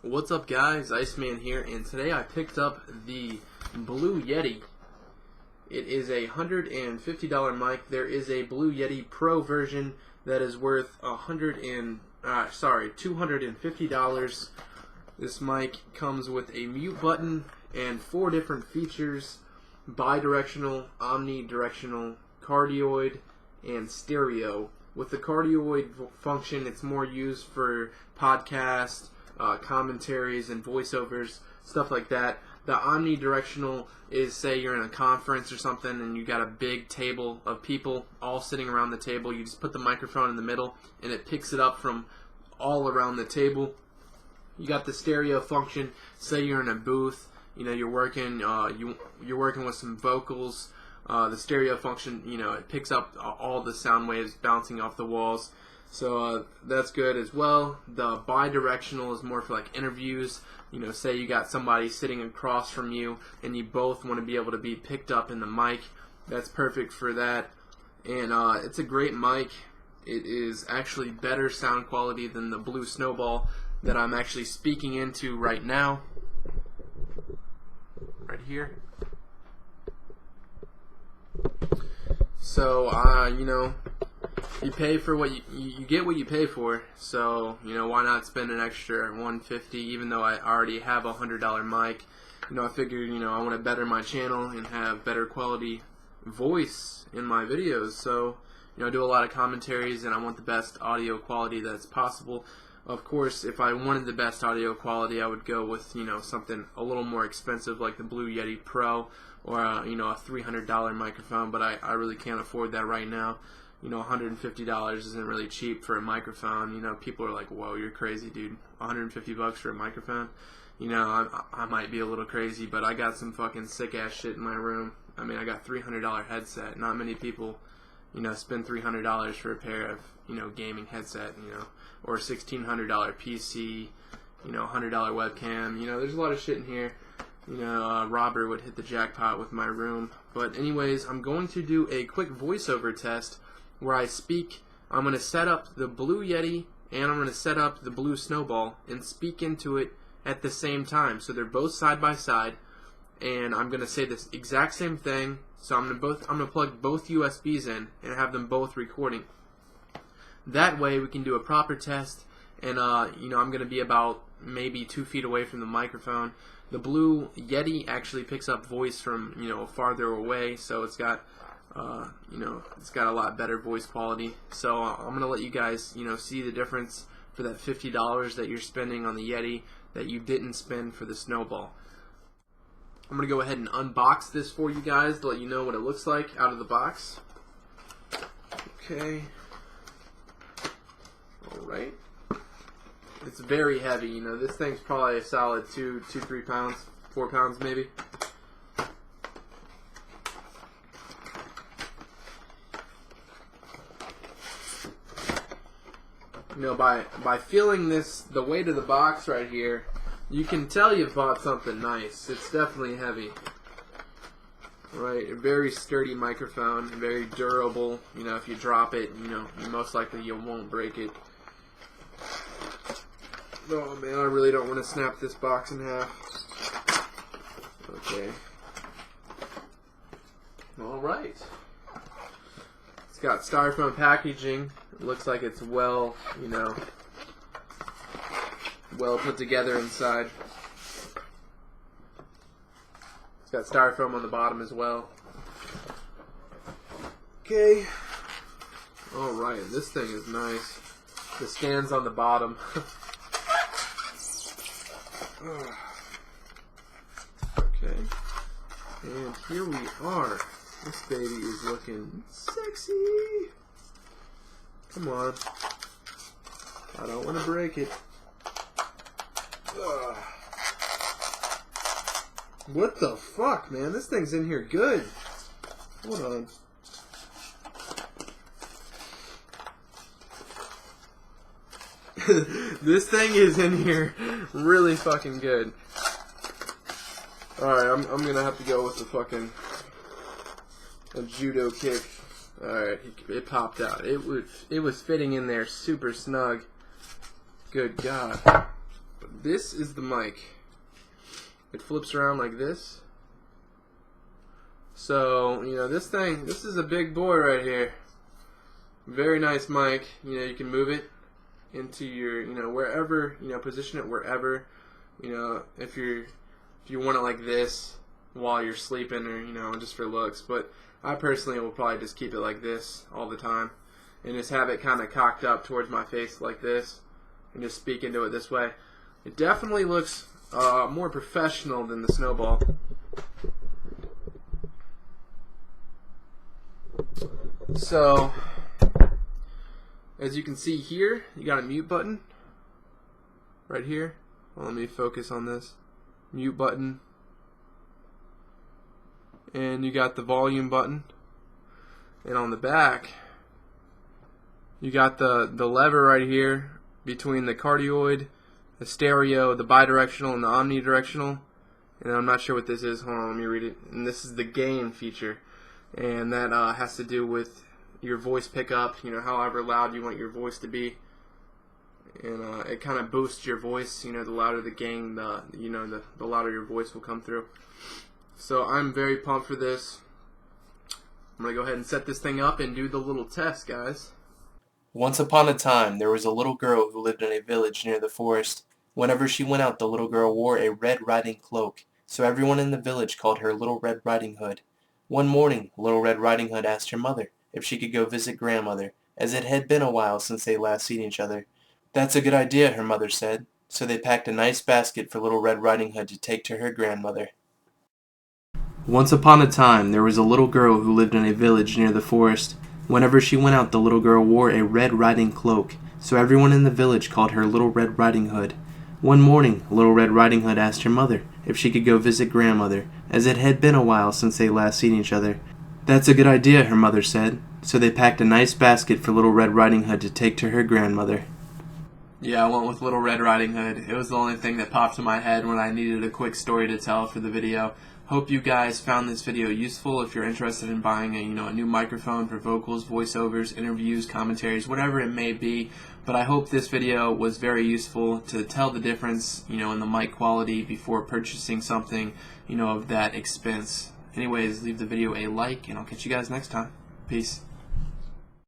What's up, guys? IceMaN here, and today I picked up the Blue Yeti. It is a $150 mic. There is a Blue Yeti Pro version that is worth $250. This mic comes with a mute button and 4 different features: bidirectional, omnidirectional, cardioid, and stereo. With the cardioid function, it's more used for podcasts, commentaries, and voiceovers, stuff like that. The omnidirectional is, say you're in a conference or something and you got a big table of people all sitting around the table. You just put the microphone in the middle and it picks it up from all around the table. You got the stereo function. Say you're in a booth, you're working you're working with some vocals. The stereo function, it picks up all the sound waves bouncing off the walls. So that's good as well. The bidirectional is more for like interviews. Say you got somebody sitting across from you and you both want to be able to be picked up in the mic. That's perfect for that. And it's a great mic. It is actually better sound quality than the Blue Snowball that I'm actually speaking into right now. Right here. So, you pay for what you get what you pay for. So, why not spend an extra $150 even though I already have a $100 mic? I figured, I want to better my channel and have better quality voice in my videos. So, I do a lot of commentaries and I want the best audio quality that's possible. Of course, if I wanted the best audio quality, I would go with, something a little more expensive like the Blue Yeti Pro or, a $300 microphone, but I really can't afford that right now. $150 isn't really cheap for a microphone. People are like, whoa, you're crazy, dude. $150 for a microphone? I might be a little crazy, but I got some fucking sick-ass shit in my room. I mean, I got $300 headset. Not many people, spend $300 for a pair of, gaming headset, or a $1,600 PC, $100 webcam. There's a lot of shit in here. Robert would hit the jackpot with my room. But anyways, I'm going to do a quick voiceover test where I speak. I'm going to set up the Blue Yeti and I'm going to set up the Blue Snowball and speak into it at the same time. So they're both side by side, and I'm going to say this exact same thing. So I'm going to plug both USBs in and have them both recording. That way we can do a proper test, and I'm going to be about maybe 2 feet away from the microphone. The Blue Yeti actually picks up voice from farther away, so it's got it's got a lot better voice quality. So I'm gonna let you guys see the difference for that $50 that you're spending on the Yeti that you didn't spend for the Snowball. I'm gonna go ahead and unbox this for you guys to let you know what it looks like out of the box. Okay. Alright. It's very heavy, this thing's probably a solid 3 pounds, 4 pounds maybe. By feeling the weight of the box right here, you can tell you've bought something nice. It's definitely heavy. Right, a very sturdy microphone, very durable. If you drop it, most likely you won't break it. Oh man, I really don't want to snap this box in half. Okay. Alright. It's got styrofoam packaging. It looks like it's well put together inside. It's got styrofoam on the bottom as well. Okay. Alright, this thing is nice. The stand's on the bottom. Okay. And here we are. This baby is looking sexy. Come on. I don't want to break it. Ugh. What the fuck, man? This thing's in here good. Hold on. This thing is in here really fucking good. Alright, I'm gonna have to go with a judo kick. Alright, it popped out. It was fitting in there super snug. Good God. this is the mic. It flips around like this. So, you know, this is a big boy right here. Very nice mic. You know, you can move it into your, you know, wherever, you know, position it wherever. You know, if you want it like this while you're sleeping, or, you know, just for looks. But I personally will probably just keep it like this all the time, and just have it kind of cocked up towards my face like this, and just speak into it this way. It definitely looks more professional than the Snowball. So, as you can see here, you got a mute button right here. Well, let me focus on this. Mute button. And you got the volume button. And on the back, you got the lever right here between the cardioid, the stereo, the bidirectional, and the omnidirectional. And I'm not sure what this is. Hold on, let me read it. And this is the gain feature. And that has to do with your voice pickup, you know, however loud you want your voice to be. And it kind of boosts your voice, you know, the louder the gain, the louder your voice will come through. So I'm very pumped for this. I'm going to go ahead and set this thing up and do the little test, guys. Once upon a time, there was a little girl who lived in a village near the forest. Whenever she went out, the little girl wore a Red Riding cloak, so everyone in the village called her Little Red Riding Hood. One morning, Little Red Riding Hood asked her mother if she could go visit grandmother, as it had been a while since they last seen each other. That's a good idea, her mother said, so they packed a nice basket for Little Red Riding Hood to take to her grandmother. Once upon a time, there was a little girl who lived in a village near the forest. Whenever she went out, the little girl wore a Red Riding cloak, so everyone in the village called her Little Red Riding Hood. One morning, Little Red Riding Hood asked her mother if she could go visit grandmother, as it had been a while since they last seen each other. That's a good idea, her mother said, so they packed a nice basket for Little Red Riding Hood to take to her grandmother. Yeah, I went with Little Red Riding Hood. It was the only thing that popped in my head when I needed a quick story to tell for the video. Hope you guys found this video useful. If you're interested in buying a new microphone for vocals, voiceovers, interviews, commentaries, whatever it may be. But I hope this video was very useful to tell the difference, in the mic quality before purchasing something, of that expense. Anyways, leave the video a like, and I'll catch you guys next time. Peace.